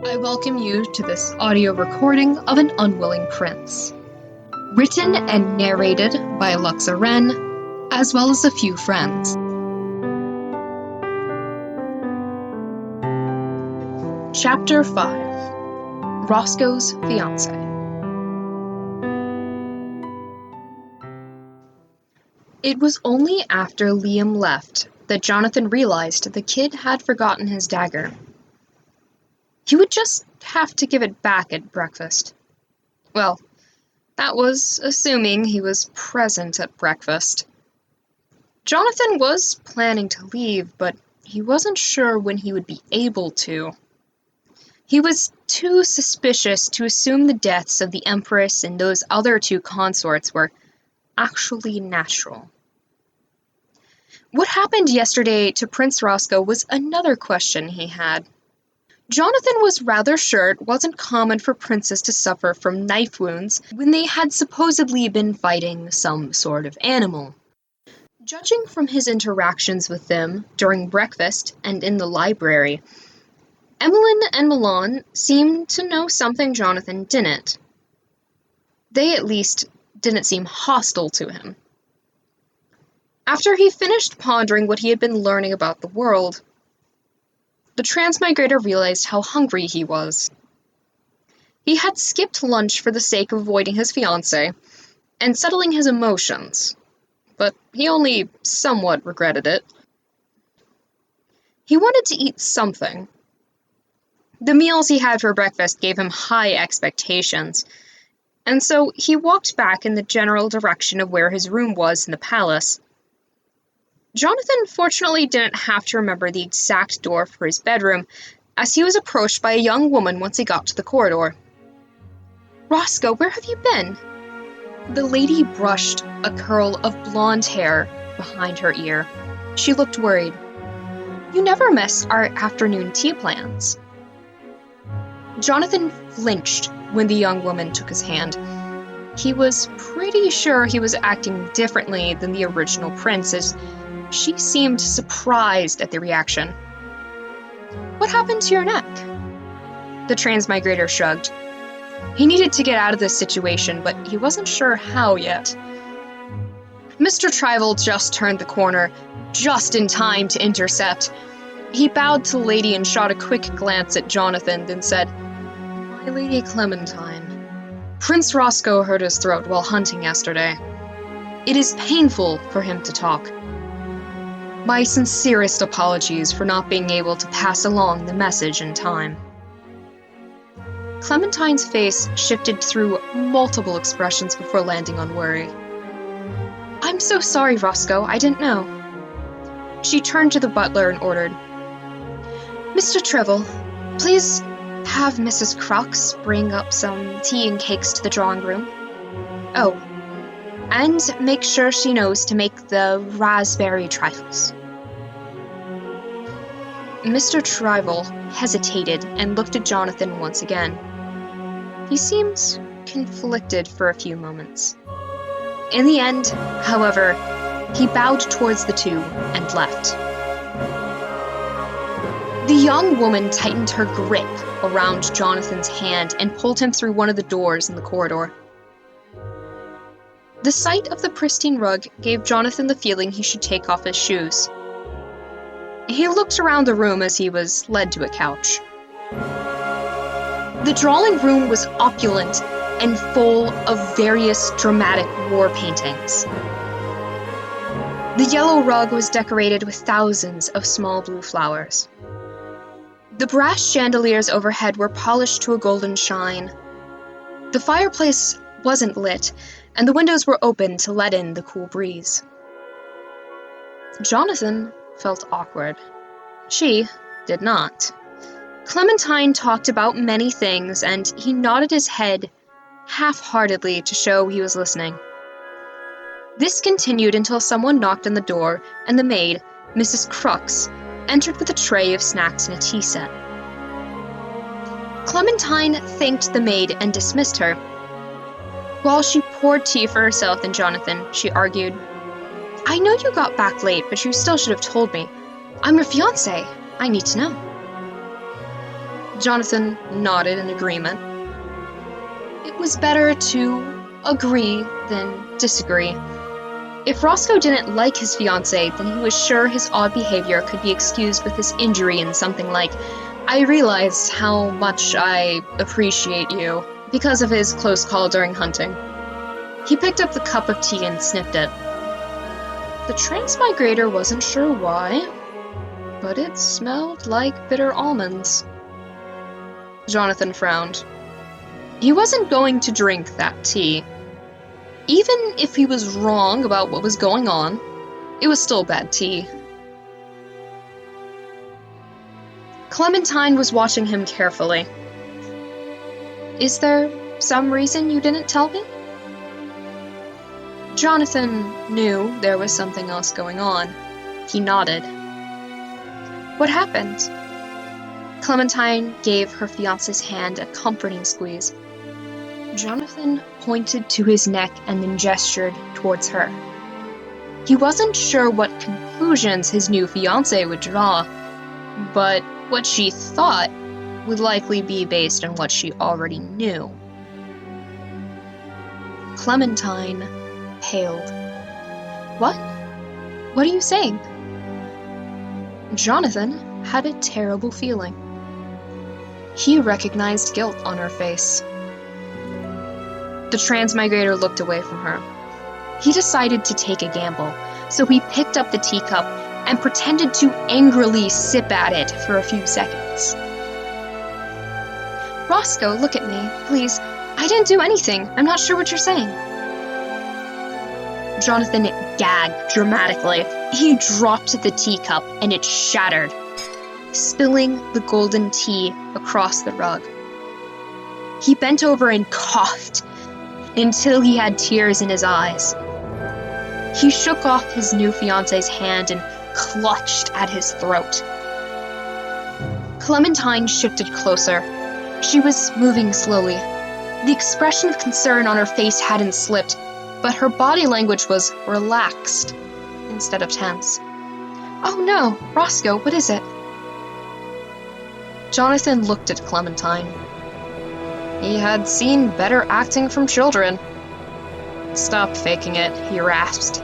I welcome you to this audio recording of An Unwilling Prince, written and narrated by Luxa Ren, as well as a few friends. Chapter 5: Roscoe's Fiancé. It was only after Liam left that Jonathan realized the kid had forgotten his dagger. He would just have to give it back at breakfast. Well, that was assuming he was present at breakfast. Jonathan was planning to leave, but he wasn't sure when he would be able to. He was too suspicious to assume the deaths of the Empress and those other two consorts were actually natural. What happened yesterday to Prince Roscoe was another question he had. Jonathan was rather sure it wasn't common for princes to suffer from knife wounds when they had supposedly been fighting some sort of animal. Judging from his interactions with them during breakfast and in the library, Emmeline and Milan seemed to know something Jonathan didn't. They at least didn't seem hostile to him. After he finished pondering what he had been learning about the world, the transmigrator realized how hungry he was. He had skipped lunch for the sake of avoiding his fiancée and settling his emotions, but he only somewhat regretted it. He wanted to eat something. The meals he had for breakfast gave him high expectations, and so he walked back in the general direction of where his room was in the palace. Jonathan fortunately didn't have to remember the exact door for his bedroom, as he was approached by a young woman once he got to the corridor. "Roscoe, where have you been?" The lady brushed a curl of blonde hair behind her ear. She looked worried. "You never miss our afternoon tea plans." Jonathan flinched when the young woman took his hand. He was pretty sure he was acting differently than the original prince, as she seemed surprised at the reaction. "What happened to your neck?" The transmigrator shrugged. He needed to get out of this situation, but he wasn't sure how yet. Mr. Trival just turned the corner, just in time to intercept. He bowed to the lady and shot a quick glance at Jonathan, then said, "My Lady Clementine, Prince Roscoe hurt his throat while hunting yesterday. It is painful for him to talk. My sincerest apologies for not being able to pass along the message in time." Clementine's face shifted through multiple expressions before landing on worry. "I'm so sorry, Roscoe, I didn't know." She turned to the butler and ordered, "Mr. Treville, please have Mrs. Crux bring up some tea and cakes to the drawing room. Oh, and make sure she knows to make the raspberry trifles." Mr. Trival hesitated and looked at Jonathan once again. He seemed conflicted for a few moments. In the end, however, he bowed towards the two and left. The young woman tightened her grip around Jonathan's hand and pulled him through one of the doors in the corridor. The sight of the pristine rug gave Jonathan the feeling he should take off his shoes. He looked around the room as he was led to a couch. The drawing room was opulent and full of various dramatic war paintings. The yellow rug was decorated with thousands of small blue flowers. The brass chandeliers overhead were polished to a golden shine. The fireplace wasn't lit, and the windows were open to let in the cool breeze. Jonathan felt awkward. She did not. Clementine talked about many things, and he nodded his head half-heartedly to show he was listening. This continued until someone knocked on the door, and the maid, Mrs. Crux, entered with a tray of snacks and a tea set. Clementine thanked the maid and dismissed her. While she poured tea for herself and Jonathan, she argued, "I know you got back late, but you still should have told me. I'm your fiancé. I need to know." Jonathan nodded in agreement. It was better to agree than disagree. If Roscoe didn't like his fiancée, then he was sure his odd behavior could be excused with his injury and something like, "I realized how much I appreciate you," because of his close call during hunting. He picked up the cup of tea and sniffed it. The transmigrator wasn't sure why, but it smelled like bitter almonds. Jonathan frowned. He wasn't going to drink that tea. Even if he was wrong about what was going on, it was still bad tea. Clementine was watching him carefully. "Is there some reason you didn't tell me?" Jonathan knew there was something else going on. He nodded. "What happened?" Clementine gave her fiancé's hand a comforting squeeze. Jonathan pointed to his neck and then gestured towards her. He wasn't sure what conclusions his new fiancée would draw, but what she thought would likely be based on what she already knew. Clementine paled. "What? What are you saying?" Jonathan had a terrible feeling. He recognized guilt on her face. The transmigrator looked away from her. He decided to take a gamble, so he picked up the teacup and pretended to angrily sip at it for a few seconds. "Roscoe, look at me, please. I didn't do anything. I'm not sure what you're saying." Jonathan gagged dramatically. He dropped the teacup and it shattered, spilling the golden tea across the rug. He bent over and coughed until he had tears in his eyes. He shook off his new fiancé's hand and clutched at his throat. Clementine shifted closer. She was moving slowly. The expression of concern on her face hadn't slipped, but her body language was relaxed instead of tense. "Oh no, Roscoe, what is it?" Jonathan looked at Clementine. He had seen better acting from children. "Stop faking it," he rasped.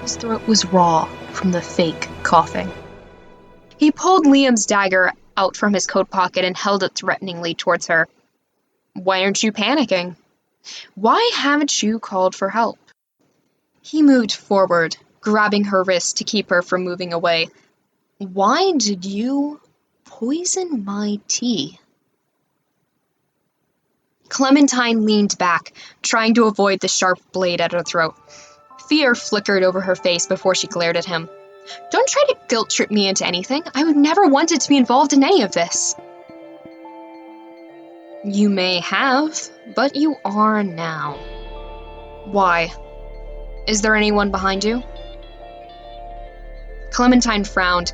His throat was raw from the fake coughing. He pulled Liam's dagger out from his coat pocket and held it threateningly towards her. "Why aren't you panicking? Why haven't you called for help?" He moved forward, grabbing her wrist to keep her from moving away. "Why did you poison my tea?" Clementine leaned back, trying to avoid the sharp blade at her throat. Fear flickered over her face before she glared at him. "Don't try to guilt-trip me into anything. I would never wanted to be involved in any of this." "You may have, but you are now." "Why? Is there anyone behind you?" Clementine frowned.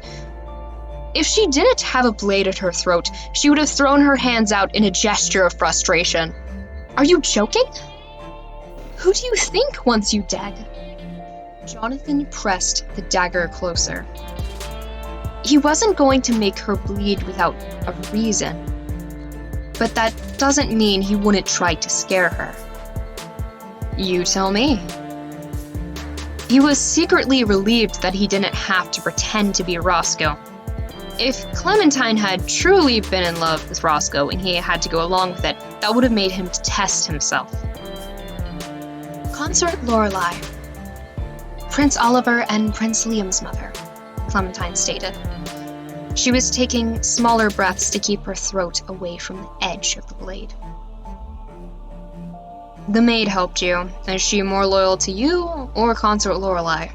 If she didn't have a blade at her throat, she would have thrown her hands out in a gesture of frustration. "Are you joking? Who do you think wants you dead?" Jonathan pressed the dagger closer. He wasn't going to make her bleed without a reason, but that doesn't mean he wouldn't try to scare her. "You tell me." He was secretly relieved that he didn't have to pretend to be Roscoe. If Clementine had truly been in love with Roscoe and he had to go along with it, that would have made him test himself. "Consort Lorelei, Prince Oliver and Prince Liam's mother," Clementine stated. She was taking smaller breaths to keep her throat away from the edge of the blade. "The maid helped you. Is she more loyal to you or Consort Lorelei?"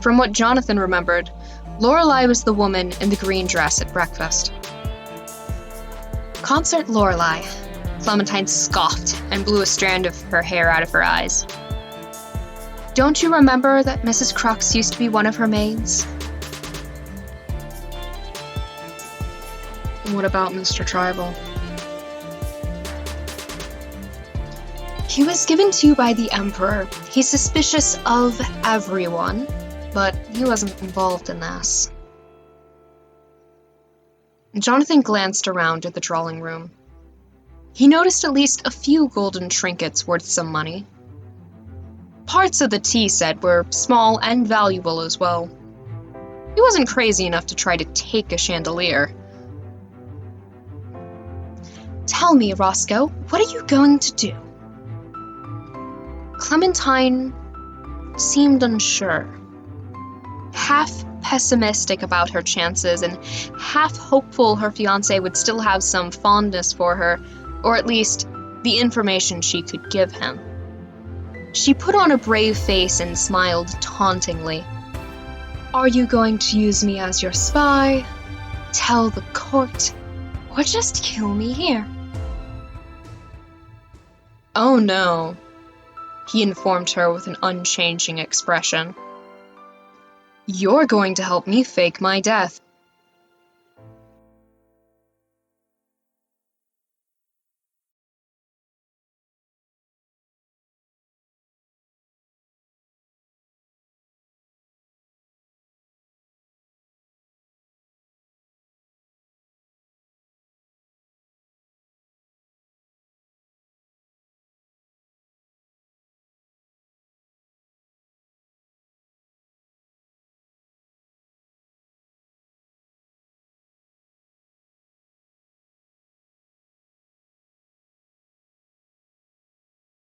From what Jonathan remembered, Lorelei was the woman in the green dress at breakfast. "Consort Lorelei," Clementine scoffed and blew a strand of her hair out of her eyes. "Don't you remember that Mrs. Crux used to be one of her maids?" "What about Mr. Tribal?" "He was given to you by the Emperor. He's suspicious of everyone, but he wasn't involved in this." Jonathan glanced around at the drawing room. He noticed at least a few golden trinkets worth some money. Parts of the tea set were small and valuable as well. He wasn't crazy enough to try to take a chandelier. "Tell me, Roscoe, what are you going to do?" Clementine seemed unsure, half pessimistic about her chances and half hopeful her fiancé would still have some fondness for her, or at least the information she could give him. She put on a brave face and smiled tauntingly. "Are you going to use me as your spy, tell the court, or just kill me here?" "Oh no," he informed her with an unchanging expression. "You're going to help me fake my death."